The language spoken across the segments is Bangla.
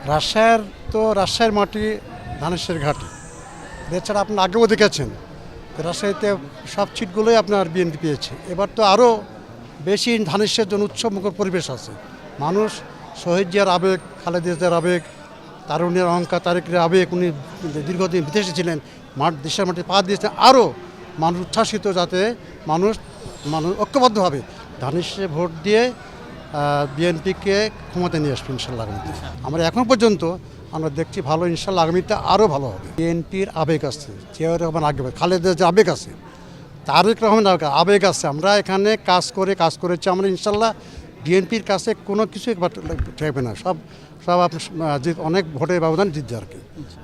রাজশাহীর মাটি ধানেশের ঘাটি। এছাড়া আপনি আগেও দেখেছেন রাজশাহীতে সব সিটগুলোই আপনার বিএনপি পেয়েছে। এবার তো আরও বেশি ধানেশের জন্য উৎসবমুখর পরিবেশ আছে। মানুষ শহীদ জিয়ার আবেগ, খালেদা জিয়ার আবেগ, তারুণ্যের অহংকার, তারেকের আবেগ, উনি দীর্ঘদিন বিদেশে ছিলেন, দেশের মাটি পা দিয়েছেন। আরও মানুষ উচ্ছ্বাসিত, যাতে মানুষ ঐক্যবদ্ধভাবে ধানেশে ভোট দিয়ে বিএনপিকে ক্ষমতায় নিয়ে আসবে ইনশাল্লাহ আগামীতে। আমরা এখন পর্যন্ত আমরা দেখছি ভালো, ইনশাল্লাহ আগামীতে আরও ভালো হবে। বিএনপির আবেগ আছে, জিয়াউর রহমান আগে, খালেদা যে আবেগ আছে, তারেক রহমানের আবেগ আছে। আমরা এখানে কাজ করেছি আমরা ইনশাল্লাহ বিএনপির কাছে কোনো কিছু ঠেকবে না। সব আপনার অনেক ভোটের ব্যবধান জিতবে আর কি।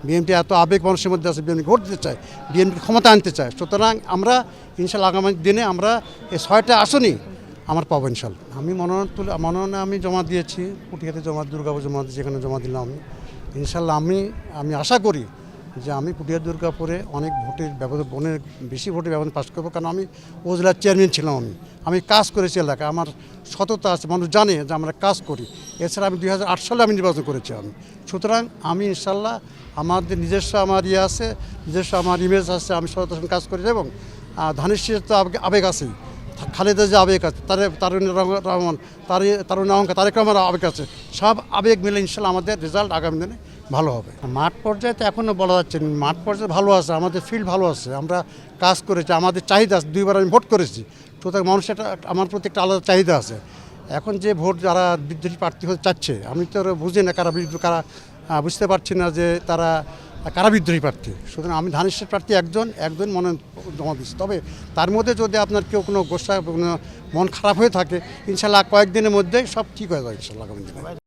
বিএনপি এত আবেগ মানুষের মধ্যে আছে, বিএনপি ভোট দিতে চায়, বিএনপি ক্ষমতা আনতে চায়। সুতরাং আমরা ইনশাল্লাহ আগামী দিনে আমরা এই 6টা আসনই আমার পাবো ইনশাল্লাহ। আমি মনোনয়নে আমি জমা দিয়েছি, পুঠিয়াতে দুর্গাপুর জমা দিয়েছি, এখানে জমা দিলাম আমি ইনশাল্লাহ। আমি আশা করি যে আমি পুঠিয়া দুর্গাপুরে অনেক ভোটের ব্যবধান, অনেক বেশি ভোটের ব্যবধান পাস করবো। কারণ আমি উপজেলার চেয়ারম্যান ছিলাম, আমি কাজ করেছি এলাকায়, আমার সততা আছে, মানুষ জানে যে আমরা কাজ করি। এছাড়া আমি 2008 সালে আমি নির্বাচন করেছি আমি। সুতরাং আমি ইনশাল্লাহ আমাদের নিজস্ব আমার আছে, নিজস্ব আমার ইমেজ আছে, আমি সততার সঙ্গে কাজ করেছি। এবং ধানেশের তো আবেগ আছেই, খালেদা যে আবেগ আছে, তারুণ্যের রহমান, তারুণ্যের অহংকার, তারেক রহমানের আবেগ আছে, সব আবেগ মিলে ইনশাল্লাহ আমাদের রেজাল্ট আগামী দিনে ভালো হবে। মাঠ পর্যায়ে তো এখনও বলা যাচ্ছে না, মাঠ পর্যায়ে ভালো আছে, আমাদের ফিল্ড ভালো আছে, আমরা কাজ করেছি, আমাদের চাহিদা আছে, 2বার আমি ভোট করেছি। সুতরাং মানুষের আমার প্রতি একটা আলাদা চাহিদা আছে। এখন যে ভোট যারা বিদ্রোহী প্রার্থী হতে চাচ্ছে, আমি তো বুঝি না কারা বুঝতে পারছি না যে তারা কারা বিদ্রোহী প্রার্থী। সুতরাং আমি ধানেশের প্রার্থী একজন মনে জমা দিচ্ছি। তবে তার মধ্যে যদি আপনার কেউ কোনো গোসা, কোনো মন খারাপ হয়ে থাকে, ইনশাল্লাহ কয়েকদিনের মধ্যেই সব ঠিক হয়ে যাবে ইনশাল্লাহ আগামী দিনে।